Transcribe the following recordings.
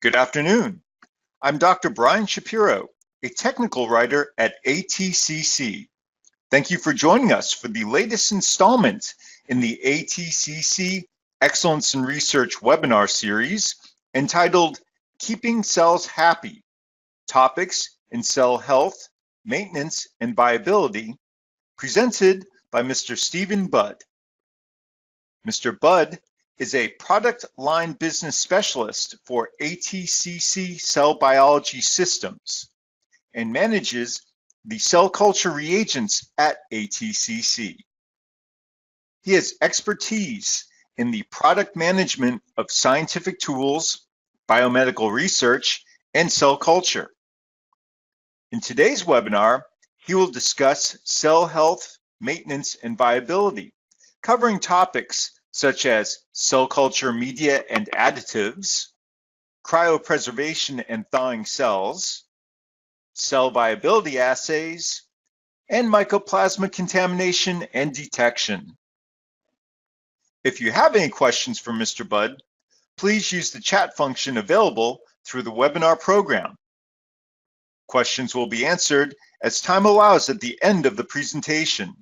Good afternoon. I'm Dr. Brian Shapiro, a technical writer at ATCC. Thank you for joining us for the latest installment in the ATCC Excellence in Research webinar series entitled Keeping Cells Happy: Topics in Cell Health, Maintenance, and Viability, presented by Mr. Stephen Budd. Mr. Budd is a product line business specialist for ATCC Cell Biology Systems and manages the cell culture reagents at ATCC. He has expertise in the product management of scientific tools, biomedical research, and cell culture. In today's webinar, he will discuss cell health, maintenance, and viability, covering topics such as cell culture media and additives, cryopreservation and thawing cells, cell viability assays, and mycoplasma contamination and detection. If you have any questions for Mr. Budd, please use the chat function available through the webinar program. Questions will be answered as time allows at the end of the presentation,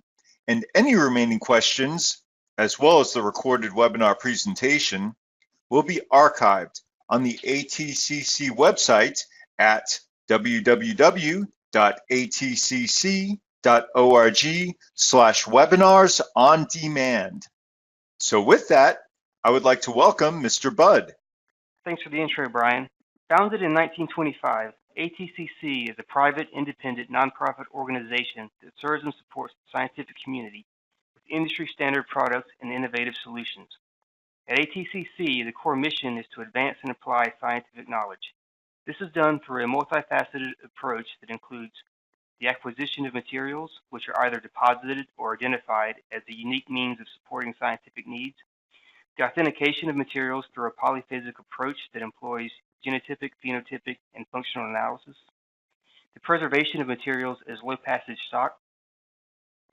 and any remaining questions, as well as the recorded webinar presentation, will be archived on the ATCC website at www.atcc.org/webinars-on-demand. So with that, I would like to welcome Mr. Budd. Thanks for the intro, Brian. Founded in 1925, ATCC is a private, independent, nonprofit organization that serves and supports the scientific community with industry-standard products and innovative solutions. At ATCC, the core mission is to advance and apply scientific knowledge. This is done through a multifaceted approach that includes the acquisition of materials, which are either deposited or identified as a unique means of supporting scientific needs, the authentication of materials through a polyphasic approach that employs genotypic, phenotypic, and functional analysis, the preservation of materials as low-passage stock,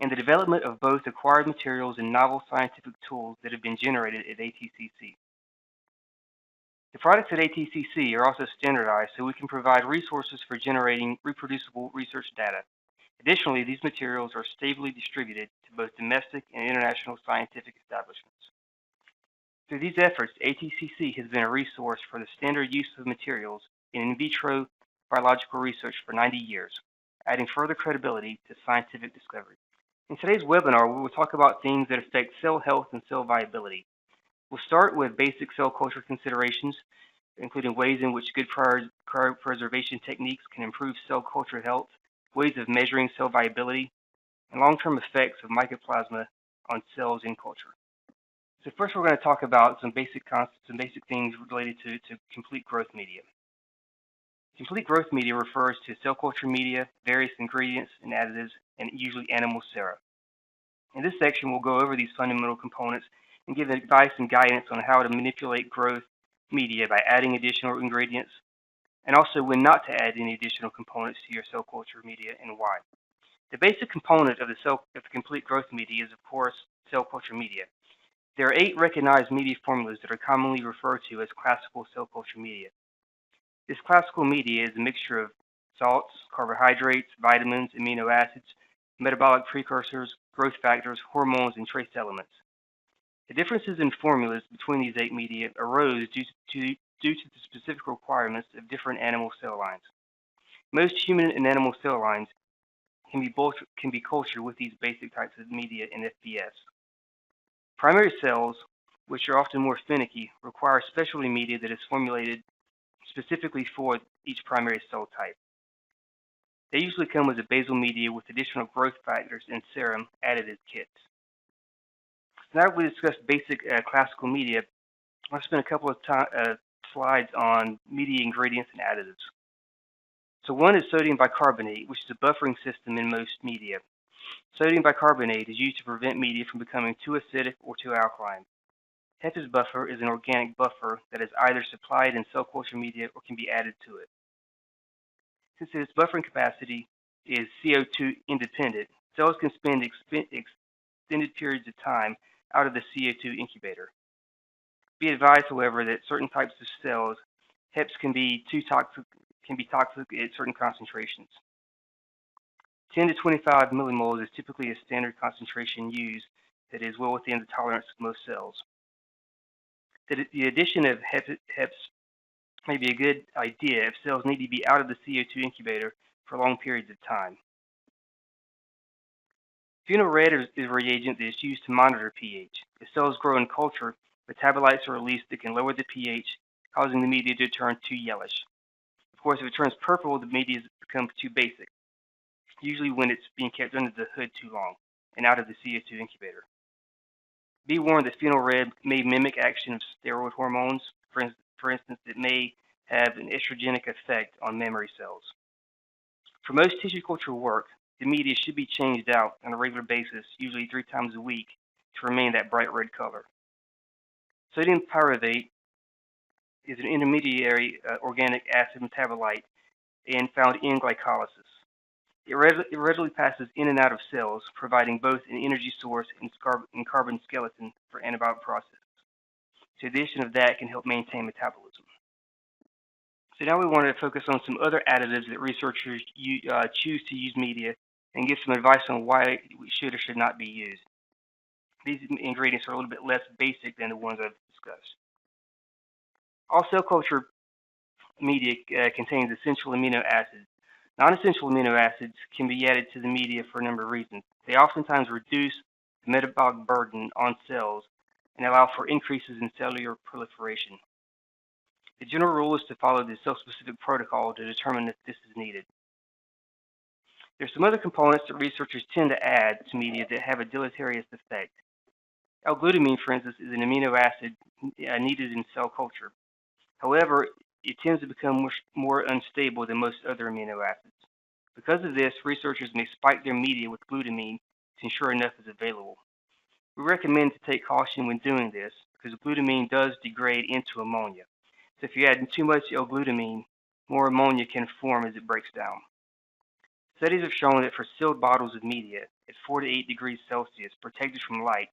and the development of both acquired materials and novel scientific tools that have been generated at ATCC. The products at ATCC are also standardized so we can provide resources for generating reproducible research data. Additionally, these materials are stably distributed to both domestic and international scientific establishments. Through these efforts, ATCC has been a resource for the standard use of materials in vitro biological research for 90 years, adding further credibility to scientific discovery. In today's webinar, we will talk about things that affect cell health and cell viability. We'll start with basic cell culture considerations, including ways in which good cryopreservation techniques can improve cell culture health, ways of measuring cell viability, and long-term effects of mycoplasma on cells in culture. So first, we're going to talk about some basic concepts and basic things related to complete growth media. Complete growth media refers to cell culture media, various ingredients and additives, and usually animal sera. In this section, we'll go over these fundamental components and give advice and guidance on how to manipulate growth media by adding additional ingredients, and also when not to add any additional components to your cell culture media and why. The basic component of the complete growth media is, of course, cell culture media. There are 8 recognized media formulas that are commonly referred to as classical cell culture media. This classical media is a mixture of salts, carbohydrates, vitamins, amino acids, metabolic precursors, growth factors, hormones, and trace elements. The differences in formulas between these 8 media arose due to the specific requirements of different animal cell lines. Most human and animal cell lines can be cultured with these basic types of media in FBS. Primary cells, which are often more finicky, require specialty media that is formulated specifically for each primary cell type. They usually come as a basal media with additional growth factors and serum added as kits. Now that we discussed basic classical media, I'll spend a couple of slides on media ingredients and additives. So one is sodium bicarbonate, which is a buffering system in most media. Sodium bicarbonate is used to prevent media from becoming too acidic or too alkaline. Tepes buffer is an organic buffer that is either supplied in cell culture media or can be added to it. Since its buffering capacity is CO2 independent, cells can spend extended periods of time out of the CO2 incubator. Be advised, however, that certain types of cells HEPs can be toxic at certain concentrations. 10 to 25 millimoles is typically a standard concentration used that is well within the tolerance of most cells. The addition of HEPs may be a good idea if cells need to be out of the CO2 incubator for long periods of time. Phenol red is a reagent that is used to monitor pH. If cells grow in culture, metabolites are released that can lower the pH, causing the media to turn too yellowish. Of course, if it turns purple, the media becomes too basic, usually when it's being kept under the hood too long and out of the CO2 incubator. Be warned that phenol red may mimic action of steroid hormones. For instance, it may have an estrogenic effect on memory cells. For most tissue culture work, the media should be changed out on a regular basis, usually 3 times a week, to remain that bright red color. Sodium pyruvate is an intermediary organic acid metabolite and found in glycolysis. It readily passes in and out of cells, providing both an energy source and carbon skeleton for antibiotic processes. So the addition of that can help maintain metabolism. So now we want to focus on some other additives that researchers choose to use media and give some advice on why it should or should not be used. These ingredients are a little bit less basic than the ones I've discussed. All cell culture media contains essential amino acids. Non-essential amino acids can be added to the media for a number of reasons. They oftentimes reduce the metabolic burden on cells and allow for increases in cellular proliferation. The general rule is to follow the cell-specific protocol to determine if this is needed. There's some other components that researchers tend to add to media that have a deleterious effect. L-glutamine, for instance, is an amino acid needed in cell culture. However, it tends to become more unstable than most other amino acids. Because of this, researchers may spike their media with glutamine to ensure enough is available. We recommend to take caution when doing this because glutamine does degrade into ammonia. So if you add too much L-glutamine, more ammonia can form as it breaks down. Studies have shown that for sealed bottles of media at 4 to 8 degrees Celsius protected from light,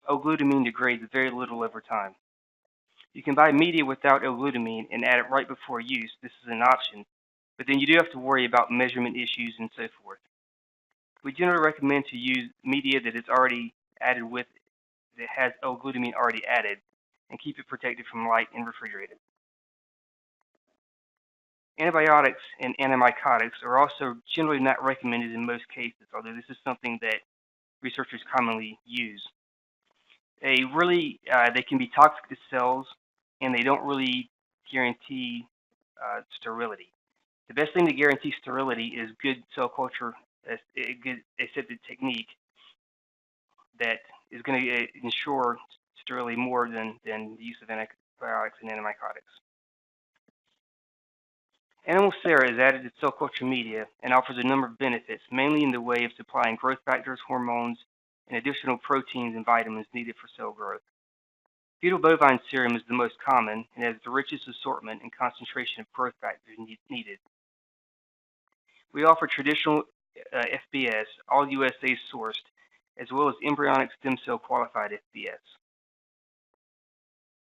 L-glutamine degrades very little over time. You can buy media without L-glutamine and add it right before use. This is an option, but then you do have to worry about measurement issues and so forth. We generally recommend to use media that is already added with, that has L-glutamine already added, and keep it protected from light and refrigerated. Antibiotics and antimicotics are also generally not recommended in most cases, although this is something that researchers commonly use. They can be toxic to cells, and they don't really guarantee sterility. The best thing to guarantee sterility is good cell culture, a good aseptic technique that is going to ensure sterility more than the use of antibiotics and antimicotics. Animal sera is added to cell culture media and offers a number of benefits, mainly in the way of supplying growth factors, hormones, and additional proteins and vitamins needed for cell growth. Fetal bovine serum is the most common and has the richest assortment and concentration of growth factors needed. We offer traditional FBS, all USA sourced, as well as embryonic stem cell qualified FBS.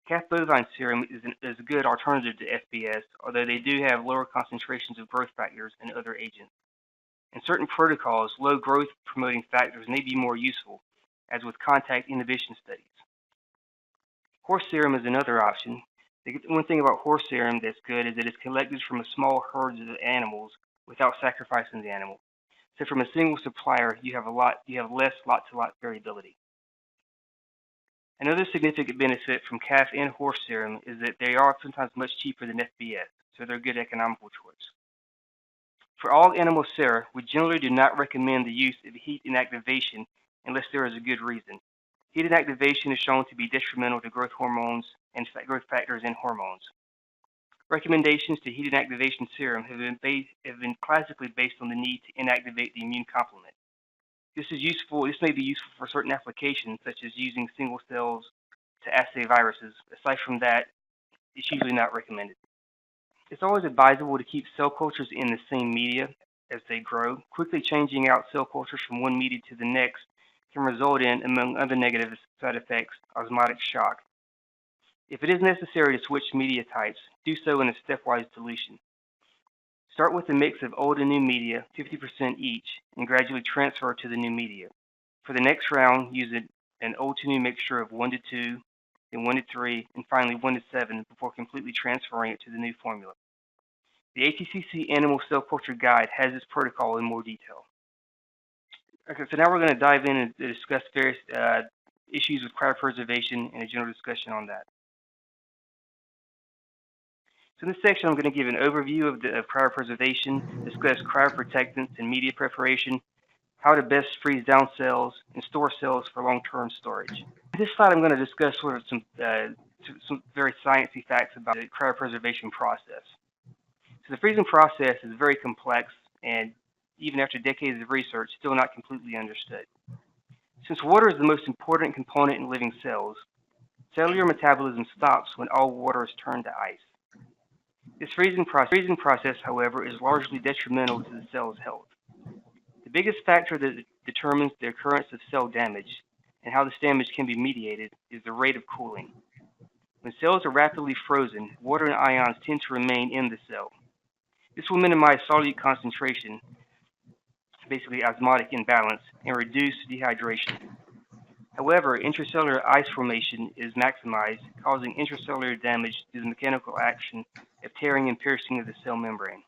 Calf bovine serum is a good alternative to FBS, although they do have lower concentrations of growth factors and other agents. In certain protocols, low growth promoting factors may be more useful, as with contact inhibition studies. Horse serum is another option. The one thing about horse serum that's good is that it's collected from a small herd of animals without sacrificing the animal. So from a single supplier, you have less lot-to-lot variability. Another significant benefit from calf and horse serum is that they are oftentimes much cheaper than FBS, so they're a good economical choice. For all animal sera, we generally do not recommend the use of heat inactivation unless there is a good reason. Heat inactivation is shown to be detrimental to growth hormones and growth factors and hormones. Recommendations to heat inactivation serum have been classically based on the need to inactivate the immune complement. This may be useful for certain applications, such as using single cells to assay viruses. Aside from that, it's usually not recommended. It's always advisable to keep cell cultures in the same media as they grow. Quickly changing out cell cultures from one media to the next can result in, among other negative side effects, osmotic shock. If it is necessary to switch media types, do so in a stepwise solution. Start with a mix of old and new media, 50% each, and gradually transfer to the new media. For the next round, use an old to new mixture of 1 to 2, then 1 to 3, and finally 1 to 7 before completely transferring it to the new formula. The ATCC Animal Cell Culture Guide has this protocol in more detail. Okay, so now we're going to dive in and discuss various issues with cryopreservation and a general discussion on that. So in this section, I'm going to give an overview of cryopreservation, discuss cryoprotectants and media preparation, how to best freeze down cells, and store cells for long-term storage. In this slide, I'm going to discuss sort of some very sciencey facts about the cryopreservation process. So the freezing process is very complex and even after decades of research, still not completely understood. Since water is the most important component in living cells, cellular metabolism stops when all water is turned to ice. This freezing process, however, is largely detrimental to the cell's health. The biggest factor that determines the occurrence of cell damage and how this damage can be mediated is the rate of cooling. When cells are rapidly frozen, water and ions tend to remain in the cell. This will minimize solute concentration, basically osmotic imbalance, and reduce dehydration. However, intracellular ice formation is maximized, causing intracellular damage due to the mechanical action of tearing and piercing of the cell membrane.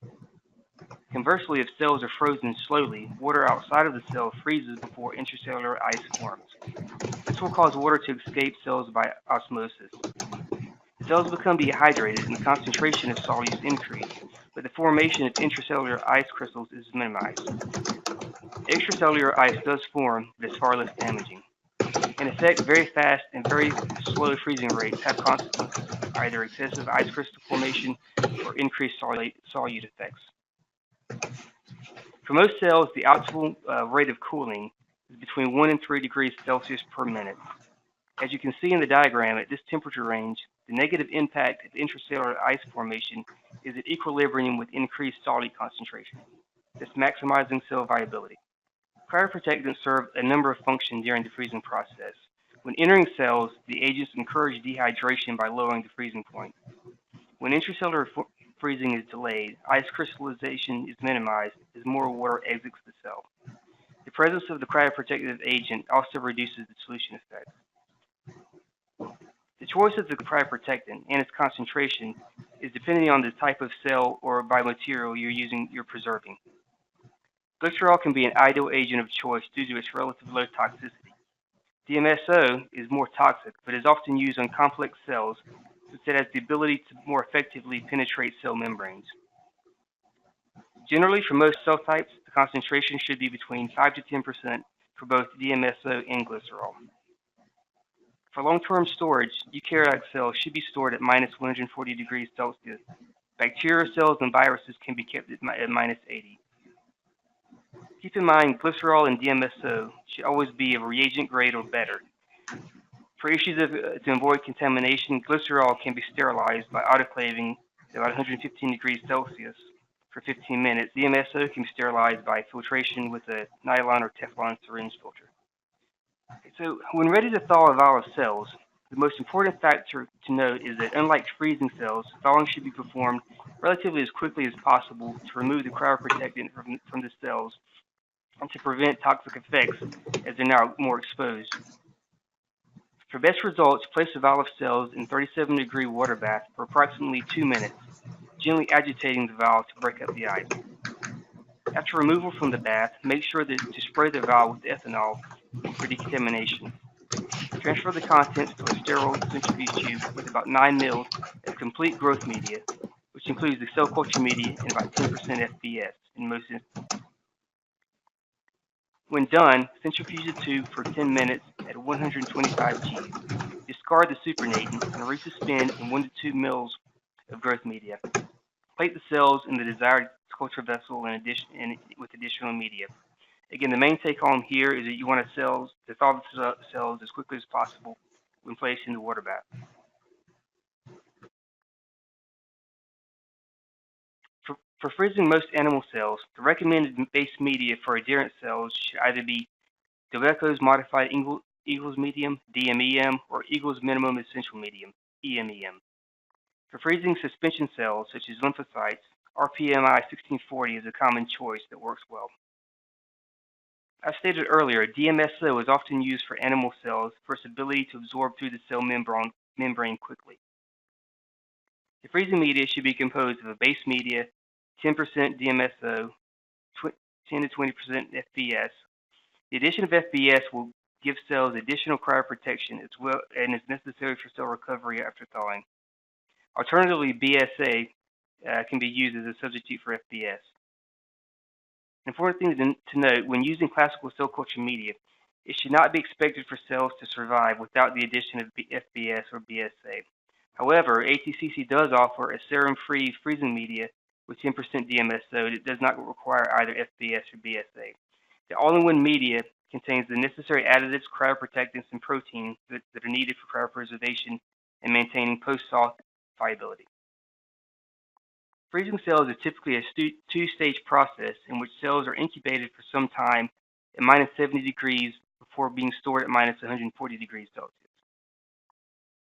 Conversely, if cells are frozen slowly, water outside of the cell freezes before intracellular ice forms. This will cause water to escape cells by osmosis. Cells become dehydrated and the concentration of solutes increase, but the formation of intracellular ice crystals is minimized. Extracellular ice does form, but is far less damaging. In effect, very fast and very slow freezing rates have consequences, either excessive ice crystal formation or increased solute effects. For most cells, the optimal rate of cooling is between 1 and 3 degrees Celsius per minute. As you can see in the diagram, at this temperature range, the negative impact of intracellular ice formation is at equilibrium with increased solute concentration, thus maximizing cell viability. Cryoprotectants serve a number of functions during the freezing process. When entering cells, the agents encourage dehydration by lowering the freezing point. When intracellular freezing is delayed, ice crystallization is minimized as more water exits the cell. The presence of the cryoprotective agent also reduces the solution effect. The choice of the cryoprotectant and its concentration is depending on the type of cell or biomaterial you're preserving. Glycerol can be an ideal agent of choice due to its relatively low toxicity. DMSO is more toxic, but is often used on complex cells since it has the ability to more effectively penetrate cell membranes. Generally, for most cell types, the concentration should be between 5 to 10% for both DMSO and glycerol. For long-term storage, eukaryotic cells should be stored at minus 140 degrees Celsius. Bacterial cells and viruses can be kept at minus 80. Keep in mind, glycerol and DMSO should always be of reagent grade or better. For issues to avoid contamination, glycerol can be sterilized by autoclaving at about 115 degrees Celsius for 15 minutes. DMSO can be sterilized by filtration with a nylon or Teflon syringe filter. So when ready to thaw a vial of cells, the most important factor to note is that unlike freezing cells, thawing should be performed relatively as quickly as possible to remove the cryoprotectant from the cells and to prevent toxic effects as they're now more exposed. For best results, place a vial of cells in 37-degree water bath for approximately 2 minutes, gently agitating the vial to break up the ice. After removal from the bath, make sure to spray the vial with ethanol for decontamination. Transfer the contents to a sterile centrifuge tube with about 9 mL of complete growth media, which includes the cell culture media and about 10% FBS in most instances. When done, centrifuge the tube for 10 minutes at 125 G. Discard the supernatant and resuspend in 1 to 2 mL of growth media. Plate the cells in the desired culture vessel with additional media. Again, the main take home here is that you want to thaw the cells as quickly as possible when placed in the water bath. For freezing most animal cells, the recommended base media for adherent cells should either be Delvecco's modified Eagles medium, DMEM, or Eagles minimum essential medium. EMEM. For freezing suspension cells, such as lymphocytes, RPMI 1640 is a common choice that works well. As stated earlier, DMSO is often used for animal cells for its ability to absorb through the cell membrane quickly. The freezing media should be composed of a base media, 10% DMSO, 10 to 20% FBS. The addition of FBS will give cells additional cryoprotection as well and is necessary for cell recovery after thawing. Alternatively, BSA can be used as a substitute for FBS. An important thing to note, when using classical cell culture media, it should not be expected for cells to survive without the addition of FBS or BSA. However, ATCC does offer a serum-free freezing media with 10% DMSO that does not require either FBS or BSA. The all-in-one media contains the necessary additives, cryoprotectants, and proteins that are needed for cryopreservation and maintaining post-thaw viability. Freezing cells is typically a two-stage process in which cells are incubated for some time at minus 70 degrees before being stored at minus 140 degrees Celsius.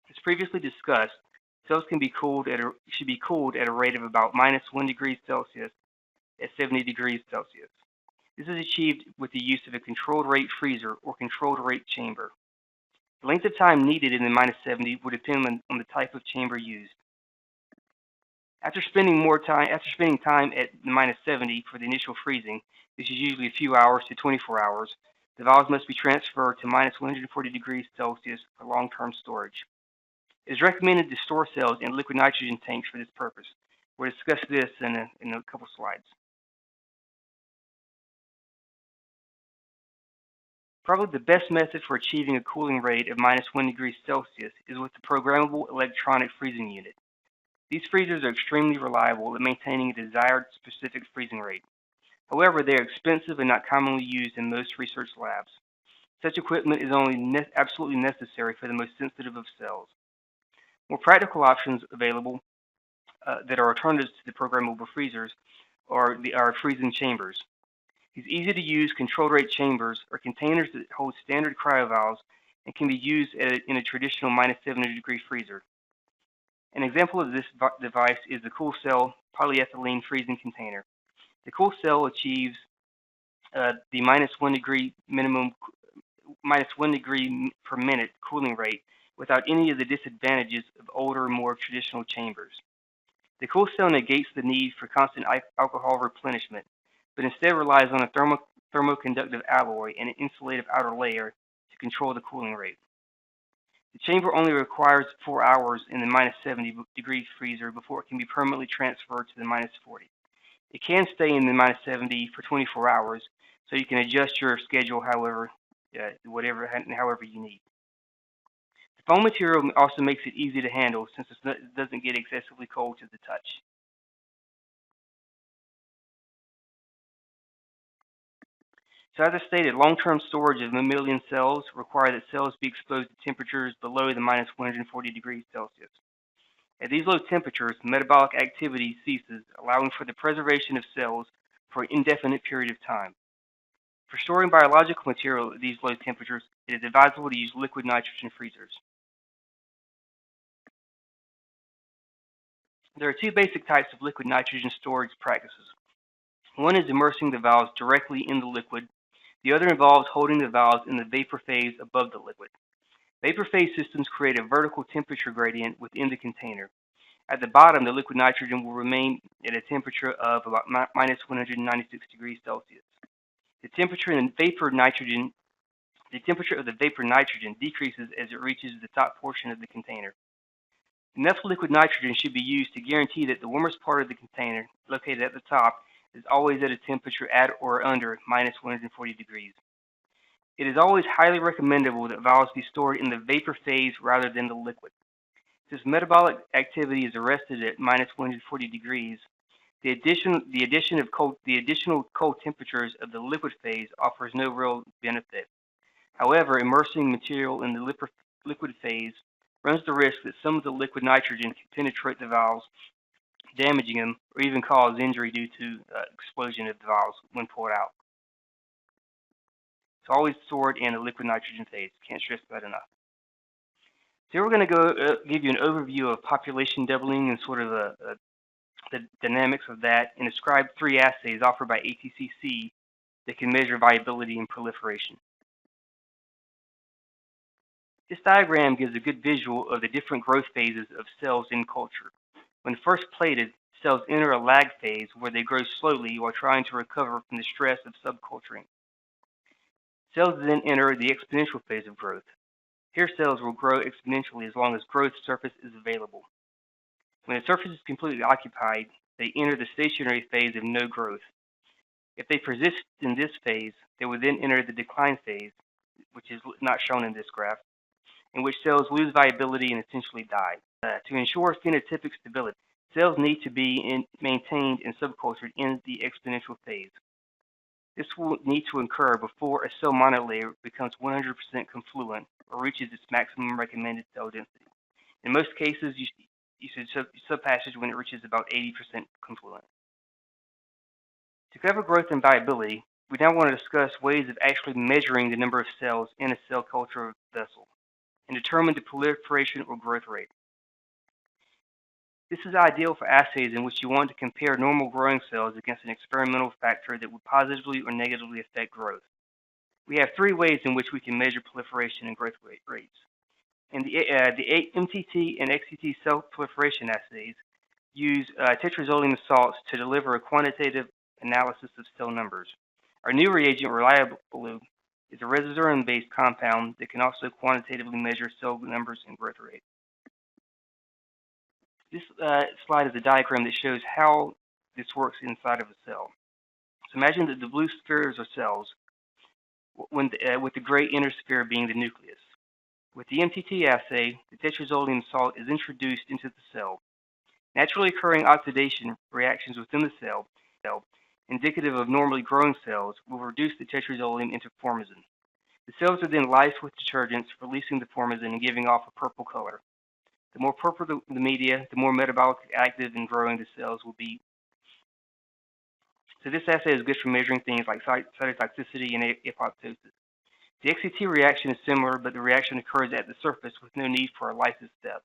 As previously discussed, cells should be cooled at a rate of about minus 1 degree Celsius at 70 degrees Celsius. This is achieved with the use of a controlled rate freezer or controlled rate chamber. The length of time needed in the minus 70 would depend on the type of chamber used. After spending time at minus 70 for the initial freezing, this is usually a few hours to 24 hours, the valves must be transferred to minus 140 degrees Celsius for long-term storage. It is recommended to store cells in liquid nitrogen tanks for this purpose. We'll discuss this in a couple slides. Probably the best method for achieving a cooling rate of minus 1 degree Celsius is with the programmable electronic freezing unit. These freezers are extremely reliable at maintaining a desired specific freezing rate. However, they are expensive and not commonly used in most research labs. Such equipment is only absolutely necessary for the most sensitive of cells. More practical options available that are alternatives to the programmable freezers are freezing chambers. These easy-to-use controlled rate chambers are containers that hold standard cryovalves and can be used in a traditional minus 70 degree freezer. An example of this device is the CoolCell polyethylene freezing container. The CoolCell achieves the minus 1 degree per minute cooling rate without any of the disadvantages of older, more traditional chambers. The CoolCell negates the need for constant alcohol replenishment, but instead relies on a thermoconductive alloy and an insulative outer layer to control the cooling rate. The chamber only requires 4 hours in the minus 70 degree freezer before it can be permanently transferred to the minus 40. It can stay in the minus 70 for 24 hours, so you can adjust your schedule however you need. The foam material also makes it easy to handle since it doesn't get excessively cold to the touch. So as I stated, long-term storage of mammalian cells require that cells be exposed to temperatures below the minus 140 degrees Celsius. At these low temperatures, metabolic activity ceases, allowing for the preservation of cells for an indefinite period of time. For storing biological material at these low temperatures, it is advisable to use liquid nitrogen freezers. There are two basic types of liquid nitrogen storage practices. One is immersing the valves directly in the liquid. The other involves holding the valves in the vapor phase above the liquid. Vapor phase systems create a vertical temperature gradient within the container. At the bottom, the liquid nitrogen will remain at a temperature of about minus 196 degrees Celsius. The temperature of the vapor nitrogen decreases as it reaches the top portion of the container. Enough liquid nitrogen should be used to guarantee that the warmest part of the container, located at the top, is always at a temperature at or under minus 140 degrees. It is always highly recommendable that valves be stored in the vapor phase rather than the liquid. Since metabolic activity is arrested at minus 140 degrees, the additional cold temperatures of the liquid phase offers no real benefit. However, immersing material in the liquid phase runs the risk that some of the liquid nitrogen can penetrate the valves, damaging them, or even cause injury due to explosion of the valves when pulled out. It's always stored in a liquid nitrogen phase. Can't stress that enough. So we're going to go give you an overview of population doubling and sort of the dynamics of that, and describe 3 assays offered by ATCC that can measure viability and proliferation. This diagram gives a good visual of the different growth phases of cells in culture. When first plated, cells enter a lag phase where they grow slowly while trying to recover from the stress of subculturing. Cells then enter the exponential phase of growth. Here, cells will grow exponentially as long as growth surface is available. When the surface is completely occupied, they enter the stationary phase of no growth. If they persist in this phase, they will then enter the decline phase, which is not shown in this graph, in which cells lose viability and essentially die. To ensure phenotypic stability, cells need to be maintained and subcultured in the exponential phase. This will need to occur before a cell monolayer becomes 100% confluent or reaches its maximum recommended cell density. In most cases, you should subpassage when it reaches about 80% confluent. To cover growth and viability, we now want to discuss ways of actually measuring the number of cells in a cell culture vessel and determine the proliferation or growth rate. This is ideal for assays in which you want to compare normal growing cells against an experimental factor that would positively or negatively affect growth. We have 3 ways in which we can measure proliferation and growth rates. And the MTT and XTT cell proliferation assays use tetrazolium salts to deliver a quantitative analysis of cell numbers. Our new reagent, ReliaBlue, is a residuum-based compound that can also quantitatively measure cell numbers and growth rate. This slide is a diagram that shows how this works inside of a cell. So imagine that the blue spheres are cells, with the gray inner sphere being the nucleus. With the MTT assay, the tetrazolium salt is introduced into the cell. Naturally occurring oxidation reactions within the cell, indicative of normally growing cells, will reduce the tetrazolium into formazine. The cells are then lysed with detergents, releasing the formazine and giving off a purple color. The more purple the media, the more metabolically active and growing the cells will be. So this assay is good for measuring things like cytotoxicity and apoptosis. The XCT reaction is similar, but the reaction occurs at the surface with no need for a lysis step.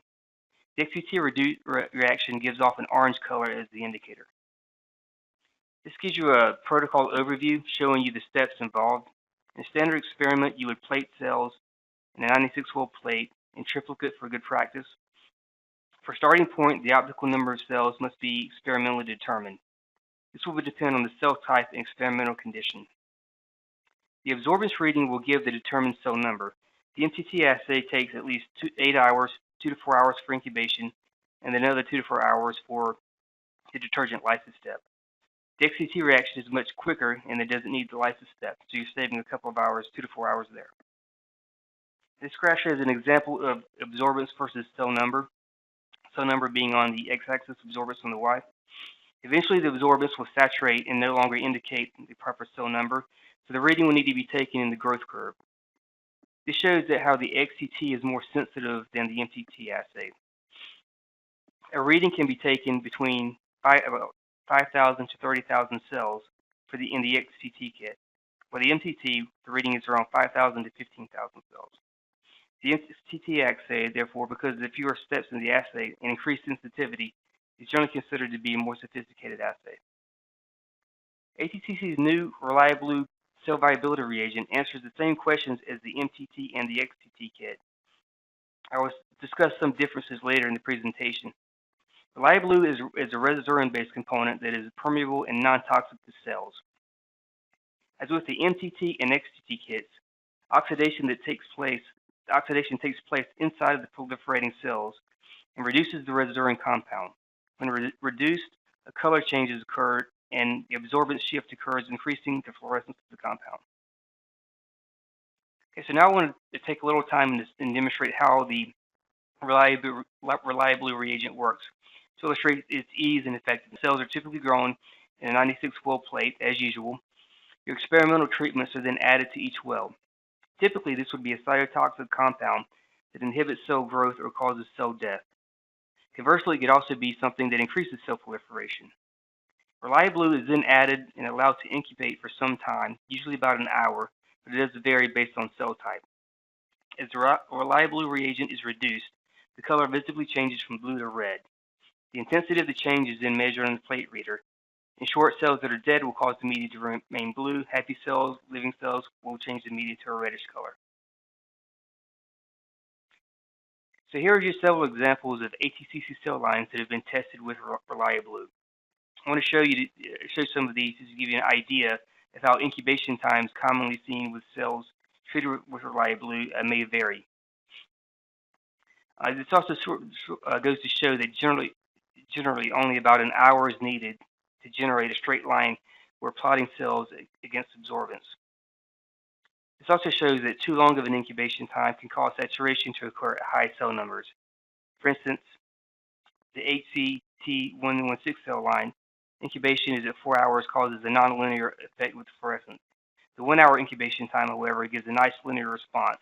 The XCT reaction gives off an orange color as the indicator. This gives you a protocol overview showing you the steps involved. In a standard experiment, you would plate cells in a 96-well plate in triplicate for good practice. For starting point, the optimal number of cells must be experimentally determined. This will depend on the cell type and experimental condition. The absorbance reading will give the determined cell number. The MTT assay takes at least 8 hours, 2 to 4 hours for incubation, and another 2 to 4 hours for the detergent lysis step. The XCT reaction is much quicker and it doesn't need the lysis step, so you're saving a couple of hours, 2 to 4 hours there. This graph shows an example of absorbance versus cell number being on the x-axis, absorbance on the y. Eventually, the absorbance will saturate and no longer indicate the proper cell number, so the reading will need to be taken in the growth curve. This shows that how the XCT is more sensitive than the MTT assay. A reading can be taken between about 5,000 to 30,000 cells in the XCT kit. For the MTT, the reading is around 5,000 to 15,000 cells. The MTT assay, therefore, because of the fewer steps in the assay and increased sensitivity, is generally considered to be a more sophisticated assay. ATCC's new ReliaBlue cell viability reagent answers the same questions as the MTT and the XCT kit. I will discuss some differences later in the presentation. ReliaBlue is a residuum-based component that is permeable and non-toxic to cells. As with the MTT and XCT kits, oxidation takes place inside of the proliferating cells and reduces the residuum compound. When reduced, a color changes occur and the absorbance shift occurs, increasing the fluorescence of the compound. Okay, so now I want to take a little time and demonstrate how the ReliaBlue reagent works. To illustrate its ease and effectiveness, cells are typically grown in a 96-well plate, as usual. Your experimental treatments are then added to each well. Typically, this would be a cytotoxic compound that inhibits cell growth or causes cell death. Conversely, it could also be something that increases cell proliferation. ReliaBlue is then added and allowed to incubate for some time, usually about an hour, but it does vary based on cell type. As the ReliaBlue reagent is reduced, the color visibly changes from blue to red. The intensity of the change is then measured on the plate reader. In short, cells that are dead will cause the media to remain blue. Happy cells, living cells, will change the media to a reddish color. So here are just several examples of ATCC cell lines that have been tested with ReliaBlue. I want to show some of these to give you an idea of how incubation times commonly seen with cells treated with ReliaBlue may vary. This also goes to show that generally only about an hour is needed to generate a straight line where plotting cells against absorbance. This also shows that too long of an incubation time can cause saturation to occur at high cell numbers. For instance, the HCT116 cell line incubation is at 4 hours, causes a nonlinear effect with fluorescence. The 1 hour incubation time, however, gives a nice linear response.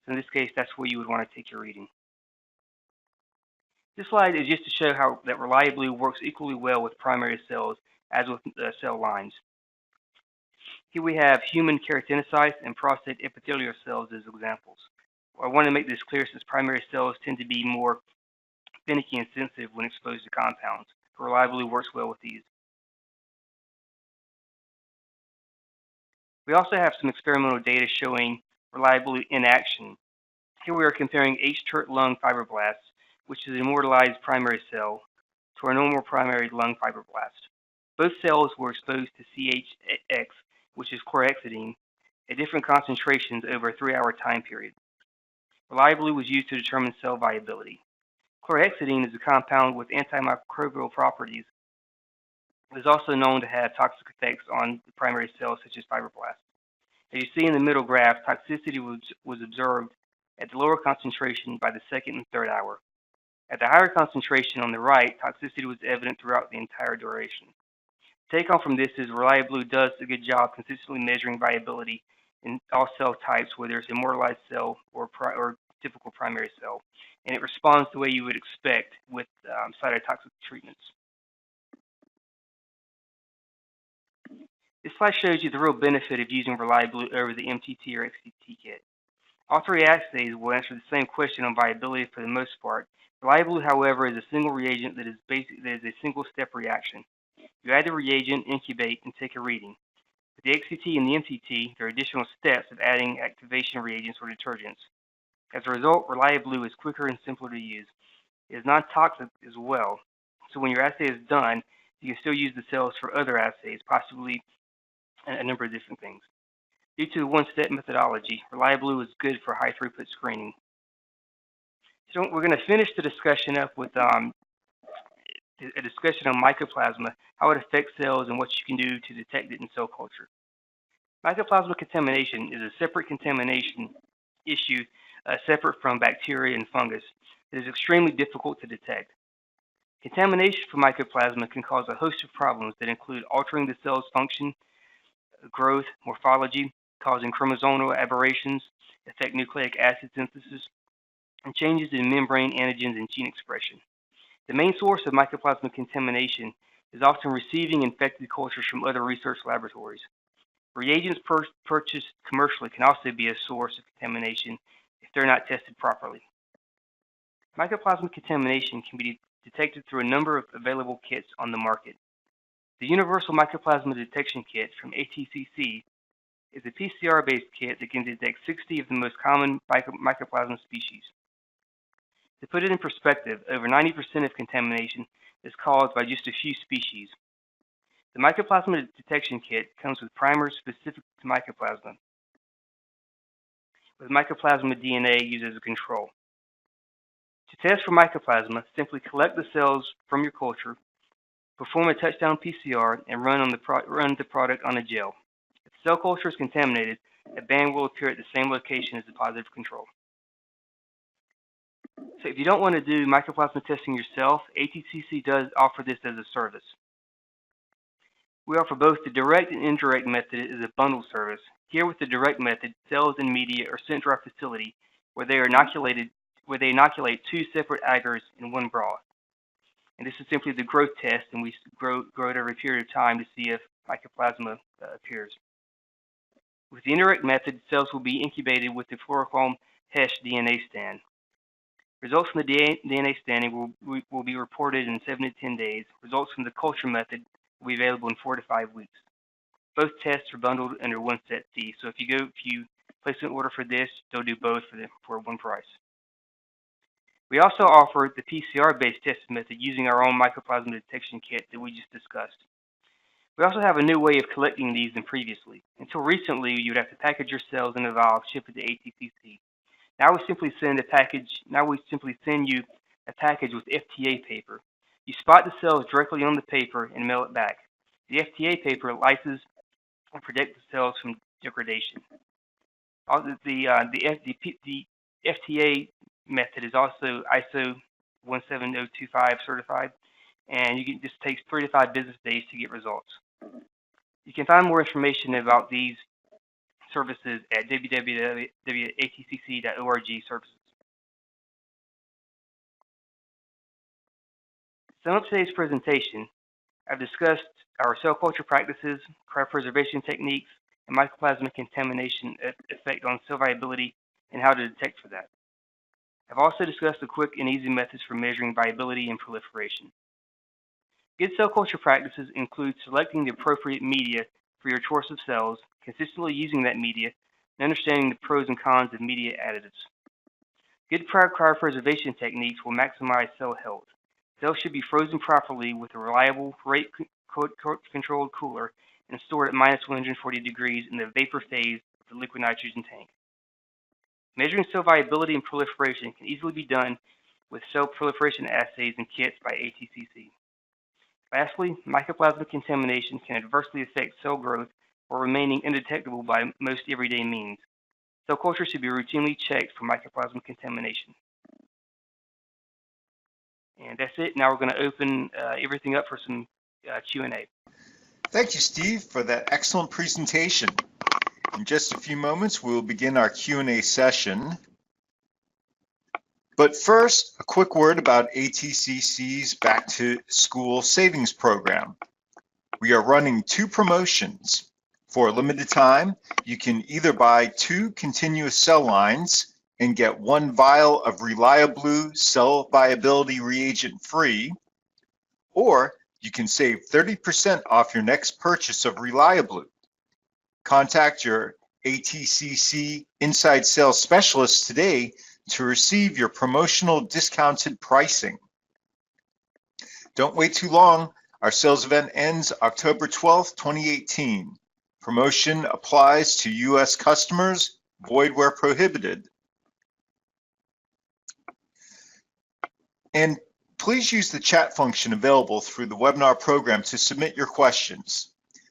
So in this case, that's where you would want to take your reading. This slide is just to show how that ReliaBlue works equally well with primary cells as with cell lines. Here we have human keratinocytes and prostate epithelial cells as examples. I want to make this clear since primary cells tend to be more finicky and sensitive when exposed to compounds. ReliaBlue works well with these. We also have some experimental data showing ReliaBlue in action. Here we are comparing H-TERT lung fibroblasts, which is an immortalized primary cell, to our normal primary lung fibroblast. Both cells were exposed to CHX, which is chlorhexidine, at different concentrations over a 3-hour time period. ReliaBlue was used to determine cell viability. Chlorhexidine is a compound with antimicrobial properties. It is also known to have toxic effects on the primary cells, such as fibroblasts. As you see in the middle graph, toxicity was observed at the lower concentration by the 2nd and 3rd hour. At the higher concentration on the right, toxicity was evident throughout the entire duration. Take home from this is ReliaBlue does a good job consistently measuring viability in all cell types, whether it's immortalized cell or typical primary cell, and it responds the way you would expect with cytotoxic treatments. This slide shows you the real benefit of using ReliaBlue over the MTT or XCT kit. All three assays will answer the same question on viability for the most part. ReliaBlue, however, is a single reagent that is a single-step reaction. You add the reagent, incubate, and take a reading. With the XCT and the MTT, there are additional steps of adding activation reagents or detergents. As a result, ReliaBlue is quicker and simpler to use. It is non-toxic as well, so when your assay is done, you can still use the cells for other assays, possibly a number of different things. Due to the one-step methodology, ReliaBlue is good for high-throughput screening. So we're going to finish the discussion up with a discussion on mycoplasma, how it affects cells, and what you can do to detect it in cell culture. Mycoplasma contamination is a separate contamination issue, separate from bacteria and fungus. It is extremely difficult to detect. Contamination from mycoplasma can cause a host of problems that include altering the cell's function, growth, morphology, causing chromosomal aberrations, affect nucleic acid synthesis, and changes in membrane antigens and gene expression. The main source of mycoplasma contamination is often receiving infected cultures from other research laboratories. Reagents purchased commercially can also be a source of contamination if they're not tested properly. Mycoplasma contamination can be detected through a number of available kits on the market. The Universal Mycoplasma Detection Kit from ATCC is a PCR-based kit that can detect 60 of the most common mycoplasma species. To put it in perspective, over 90% of contamination is caused by just a few species. The Mycoplasma Detection Kit comes with primers specific to mycoplasma, with mycoplasma DNA used as a control. To test for mycoplasma, simply collect the cells from your culture, perform a touchdown PCR, and run the product on a gel. If the cell culture is contaminated, a band will appear at the same location as the positive control. So if you don't want to do mycoplasma testing yourself, ATCC does offer this as a service. We offer both the direct and indirect method as a bundle service. Here with the direct method, cells and media are sent to our facility where they inoculate 2 separate agars in one broth. And this is simply the growth test, and we grow it over a period of time to see if mycoplasma appears. With the indirect method, cells will be incubated with the fluorochrome HESH DNA stand. Results from the DNA staining will be reported in 7 to 10 days. Results from the culture method will be available in 4 to 5 weeks. Both tests are bundled under one set fee. So if you place an order for this, they'll do both for one price. We also offer the PCR-based testing method using our own mycoplasma detection kit that we just discussed. We also have a new way of collecting these than previously. Until recently, you would have to package your cells in a vial, ship it to ATCC. Now we simply send you a package with FTA paper. You spot the cells directly on the paper and mail it back. The FTA paper lyses and protects the cells from degradation. The FTA method is also ISO 17025 certified, and it just takes 3 to 5 business days to get results. You can find more information about these services at www.atcc.org/services. To sum up today's presentation, I've discussed our cell culture practices, cryopreservation techniques, and mycoplasma contamination effect on cell viability and how to detect for that. I've also discussed the quick and easy methods for measuring viability and proliferation. Good cell culture practices include selecting the appropriate media for your choice of cells, consistently using that media, and understanding the pros and cons of media additives. Good cryopreservation techniques will maximize cell health. Cells should be frozen properly with a reliable, rate-controlled cooler and stored at -140 degrees in the vapor phase of the liquid nitrogen tank. Measuring cell viability and proliferation can easily be done with cell proliferation assays and kits by ATCC. Lastly, mycoplasma contamination can adversely affect cell growth while remaining undetectable by most everyday means. Cell culture should be routinely checked for mycoplasma contamination. And that's it. Now we're going to open everything up for some Q&A. Thank you, Steve, for that excellent presentation. In just a few moments, we will begin our Q&A session. But first, a quick word about ATCC's Back to School Savings Program. We are running 2 promotions. For a limited time, you can either buy 2 continuous cell lines and get 1 vial of ReliaBlue cell viability reagent free, or you can save 30% off your next purchase of ReliaBlue. Contact your ATCC Inside Sales Specialist today to receive your promotional discounted pricing. Don't wait too long. Our sales event ends October 12th, 2018. Promotion applies to U.S. customers, void where prohibited. And please use the chat function available through the webinar program to submit your questions.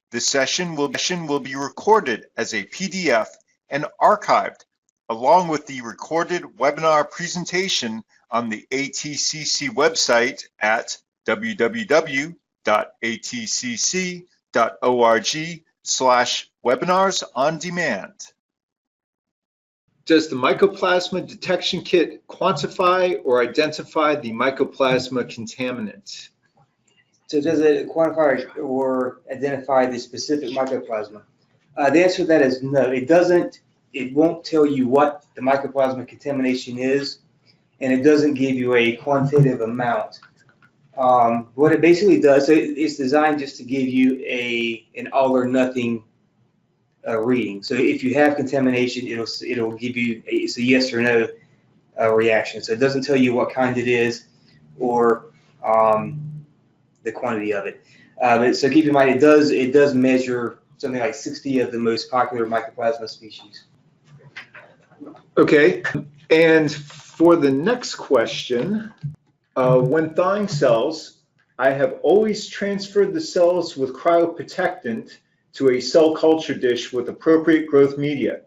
This session will be recorded as a PDF and archived along with the recorded webinar presentation on the ATCC website at www.atcc.org/webinars-on-demand. Does the Mycoplasma detection kit quantify or identify the Mycoplasma contaminant? So does it quantify or identify the specific mycoplasma? The answer to that is no. It doesn't. It won't tell you what the mycoplasma contamination is, and it doesn't give you a quantitative amount. What it basically does, so it's designed just to give you an all or nothing reading. So if you have contamination, it'll give you it's a yes or no reaction. So it doesn't tell you what kind it is or the quantity of it. So keep in mind, it does measure something like 60 of the most popular mycoplasma species. Okay, and for the next question, when thawing cells, I have always transferred the cells with cryoprotectant to a cell culture dish with appropriate growth media.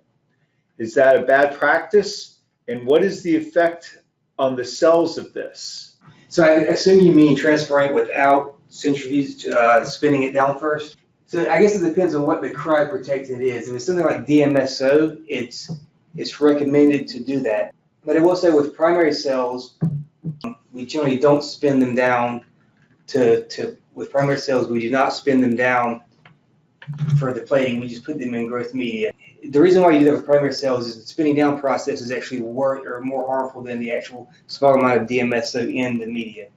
Is that a bad practice? And what is the effect on the cells of this? So I assume you mean transferring without centrifuge, spinning it down first? So I guess it depends on what the cryoprotectant is. If it's something like DMSO, it's recommended to do that. But I will say with primary cells, we generally don't spin them down with primary cells, we do not spin them down for the plating. We just put them in growth media. the reason why you do that with primary cells is the spinning down process is actually more harmful than the actual small amount of DMSO in the media.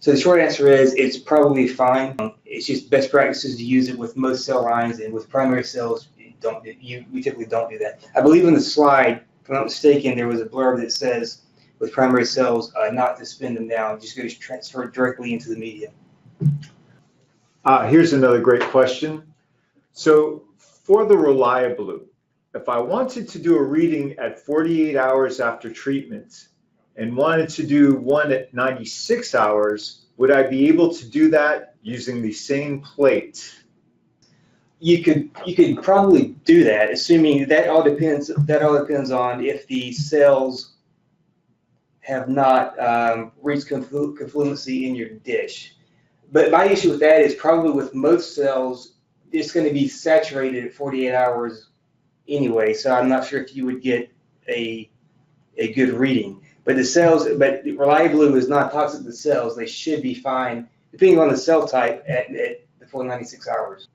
So the short answer is it's probably fine. It's just best practices to use it with most cell lines, and with primary cells, we typically don't do that. I believe in the slide, if I'm not mistaken, there was a blurb that says with primary cells not to spin them down, just go transfer directly into the media. Here's another great question. So for the ReliaBlue, if I wanted to do a reading at 48 hours after treatment and wanted to do one at 96 hours, would I be able to do that using the same plate? You could probably do that, assuming that all depends on if the cells have not reached confluency in your dish. But my issue with that is probably with most cells, it's going to be saturated at 48 hours anyway, so I'm not sure if you would get a good reading. But ReliaBlue is not toxic to the cells. They should be fine, depending on the cell type, at the full 96 hours.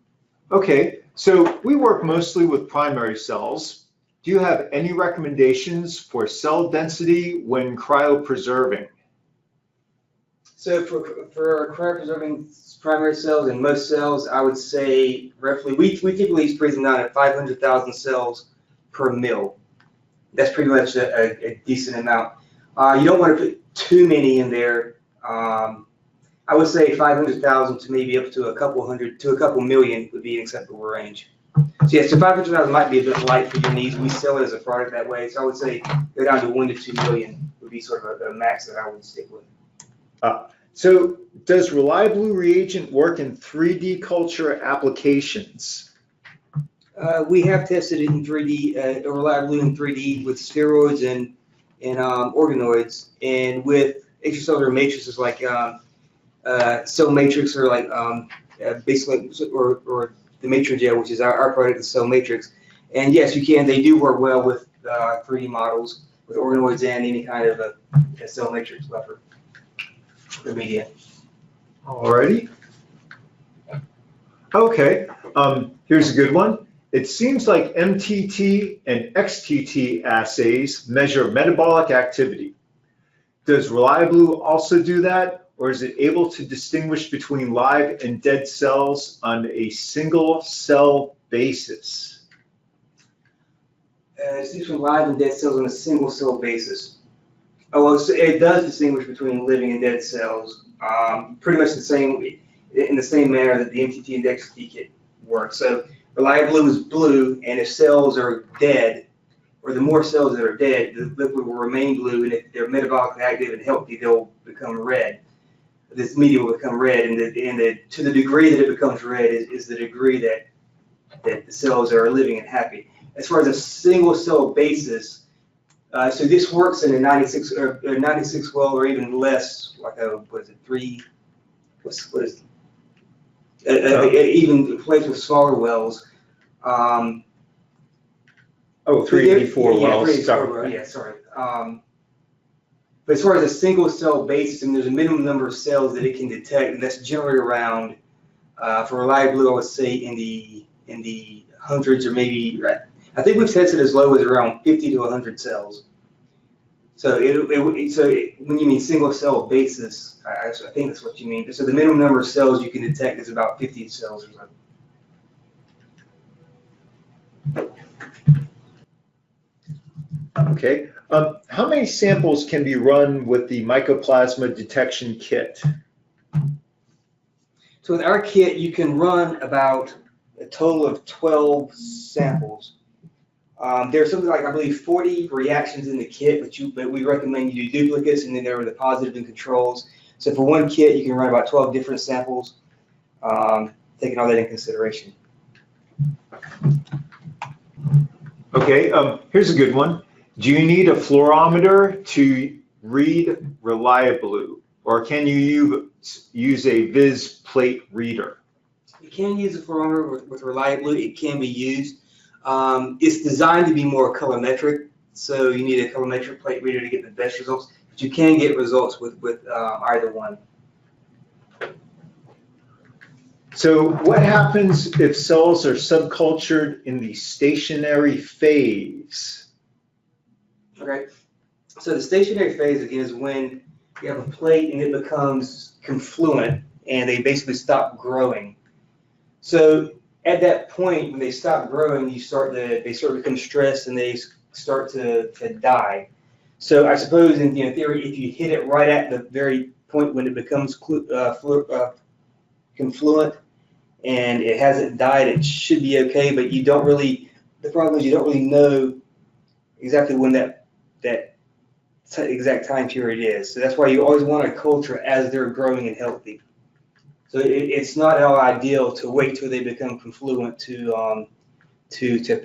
Okay, so we work mostly with primary cells. Do you have any recommendations for cell density when cryopreserving? So for cryopreserving primary cells and most cells, I would say roughly, we typically freeze them down at 500,000 cells per mil. That's pretty much a decent amount. You don't want to put too many in there. I would say 500,000 to maybe up to a couple million would be an acceptable range. So yeah, so 500,000 might be a bit light for your needs. We sell it as a product that way. So I would say go down to 1 to 2 million would be sort of a max that I would stick with. So does ReliaBlue reagent work in 3D culture applications? We have tested it in 3D, ReliaBlue in 3D with spheroids and organoids, and with extracellular matrices like Cell Matrix or like basically or the Matrigel, which is our product, the Cell Matrix. And yes, you can. They do work well with 3D models, with organoids and any kind of a Cell Matrix buffer. The media. Alrighty. Okay, here's a good one. It seems like MTT and XTT assays measure metabolic activity. Does ReliaBlue also do that, or is it able to distinguish between live and dead cells on a single cell basis? Distinguish between live and dead cells on a single cell basis. Oh, well, so it does distinguish between living and dead cells, pretty much in the same manner that the MTT and XTT kit works. So ReliaBlue is blue, and if cells are dead, or the more cells that are dead, the liquid will remain blue, and if they're metabolically active and healthy, they'll become red. This media will become red, and to the degree that it becomes red is the degree that the cells are living and happy. As far as a single cell basis, so this works in a 96 well, or even less, like even place with smaller wells. 384 wells. Sorry. But as far as a single cell basis, and there's a minimum number of cells that it can detect, and that's generally around, for ReliaBlue, I would say in the hundreds, or maybe, I think we've tested as low as around 50 to 100 cells. So when you mean single cell basis, I think that's what you mean. So the minimum number of cells you can detect is about 50 cells or so. Okay. How many samples can be run with the Mycoplasma detection kit? So with our kit, you can run about a total of 12 samples. There's something like, I believe, 40 reactions in the kit, but we recommend you do duplicates, and then there are the positive and controls. So for one kit, you can run about 12 different samples, taking all that in consideration. Okay, here's a good one. Do you need a fluorometer to read ReliaBlue, or can you use a Viz plate reader? You can use a fluorometer with ReliaBlue. It can be used. It's designed to be more colorimetric, so you need a colorimetric plate reader to get the best results. But you can get results with either one. So what happens if cells are subcultured in the stationary phase? Okay. So the stationary phase again is when you have a plate and it becomes confluent and they basically stop growing. So at that point, when they stop growing, they start to become stressed and they start to die. So I suppose in theory, if you hit it right at the very point when it becomes confluent and it hasn't died, it should be okay. But you don't really. The problem is you don't really know exactly when that exact time period is. So that's why you always want to culture as they're growing and healthy. So it's not at all ideal to wait till they become confluent to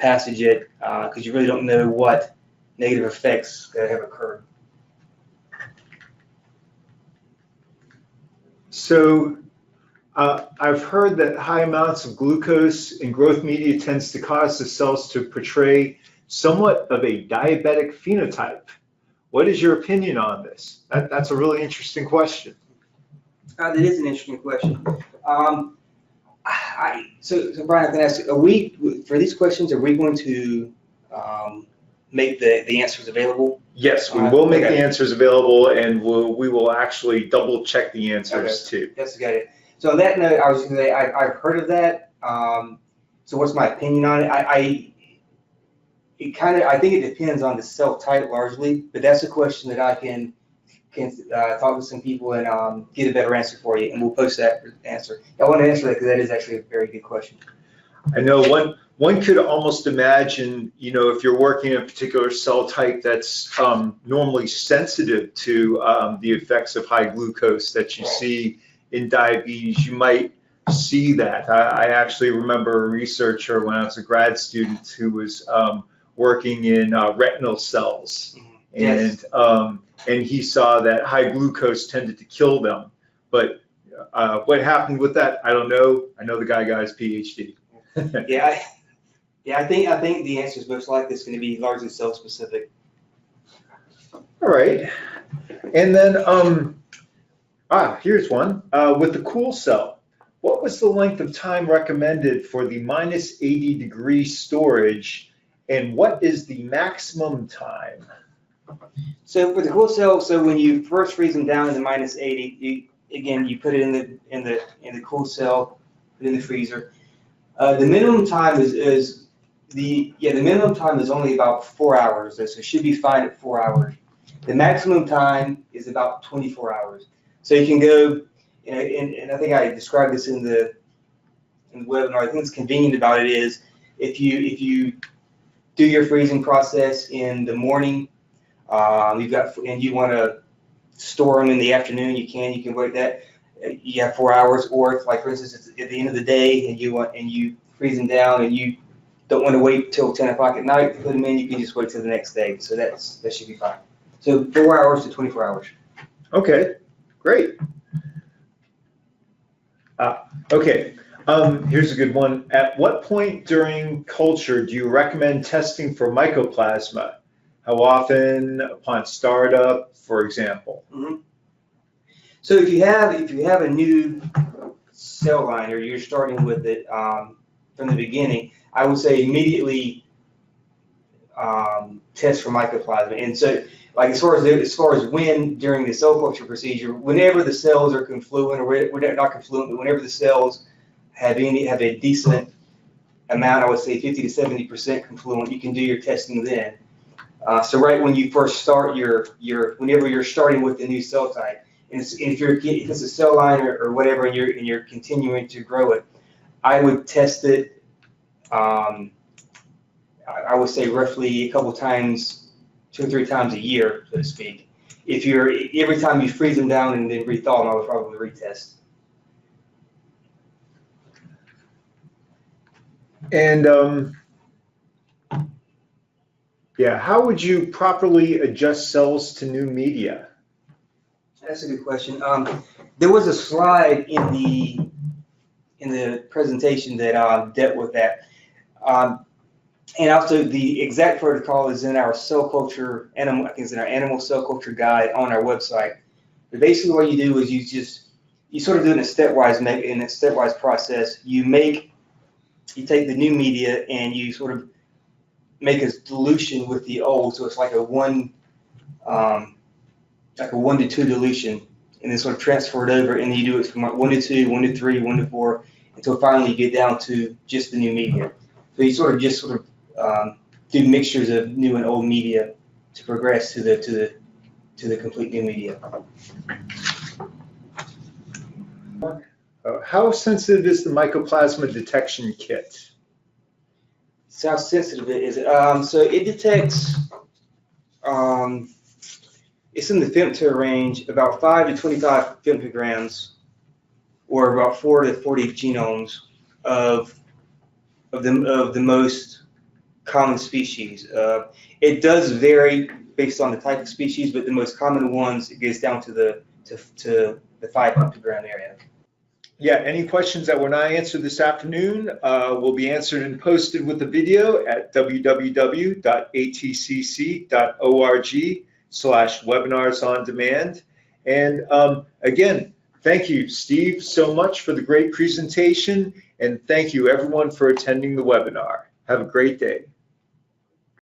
passage it because you really don't know what negative effects that have occurred. So I've heard that high amounts of glucose in growth media tends to cause the cells to portray somewhat of a diabetic phenotype. What is your opinion on this? That's a really interesting question. That is an interesting question. So Brian, I can ask, are we, for these questions, are we going to make the answers available? Yes, we will make Okay. the answers available, and we will actually double check the answers too. That's got it. So on that note, I was going to say, I've heard of that. So what's my opinion on it? I think it depends on the cell type largely, but that's a question that I can talk with some people and get a better answer for you, and we'll post that answer. I want to answer that because that is actually a very good question. I know one could almost imagine, if you're working in a particular cell type that's normally sensitive to the effects of high glucose that you see in diabetes, you might see that. I actually remember a researcher when I was a grad student who was working in retinal cells, Yes. and he saw that high glucose tended to kill them. But what happened with that, I don't know. I know the guy got his PhD. I think the answer is most likely it's going to be largely cell specific. All right. And then, here's one. With the cool cell, what was the length of time recommended for the minus 80 degree storage, and what is the maximum time? So for the cool cell, so when you first freeze them down to minus 80, you put it in the cool cell, put it in the freezer. The minimum time the minimum time is only about 4 hours, so it should be fine at 4 hours. The maximum time is about 24 hours. So you can go, and I think I described this in the webinar. I think what's convenient about it is if you do your freezing process in the morning, and you want to store them in the afternoon, you can wait that. You have 4 hours, or if, like for instance, it's at the end of the day and you freeze them down and you don't want to wait till 10 o'clock at night to put them in, you can just wait till the next day. So that should be fine. So 4 hours to 24 hours. Okay, great. Okay, here's a good one. At what point during culture do you recommend testing for mycoplasma? How often? Upon startup, for example? Mm-hmm. So if you have a new cell line or you're starting with it from the beginning, I would say immediately test for mycoplasma. And so, like as far as when during the cell culture procedure, whenever the cells are confluent, or not confluent, but whenever the cells have a decent amount, I would say 50 to 70% confluent, you can do your testing then. So right when you first start whenever you're starting with the new cell type, and if it's a cell line or whatever, and you're continuing to grow it, I would test it. I would say roughly a couple times, 2 or 3 times a year, so to speak. Every time you freeze them down and then rethaw them, I would probably retest. And how would you properly adjust cells to new media? That's a good question. There was a slide in the presentation that dealt with that. And also the exact protocol is in our cell culture, I think it's in our animal cell culture guide on our website. But basically what you do is you sort of do it in a stepwise process. You take the new media and you sort of make a dilution with the old, so it's like a 1 to 2 dilution, and then sort of transfer it over, and then you do it from 1 to 2, 1 to 3, 1 to 4, until finally you get down to just the new media. So you sort of do mixtures of new and old media to progress to the complete new media. How sensitive is the Mycoplasma detection kit? So how sensitive it is? So it detects, it's in the femto range, about 5 to 25 femtograms, or about 4 to 40 genomes of the most common species. It does vary based on the type of species, but the most common ones, it gets down to the 5 femtogram area. Yeah, any questions that were not answered this afternoon will be answered and posted with the video at www.atcc.org/webinars on demand. And again, thank you, Steve, so much for the great presentation. And thank you, everyone, for attending the webinar. Have a great day.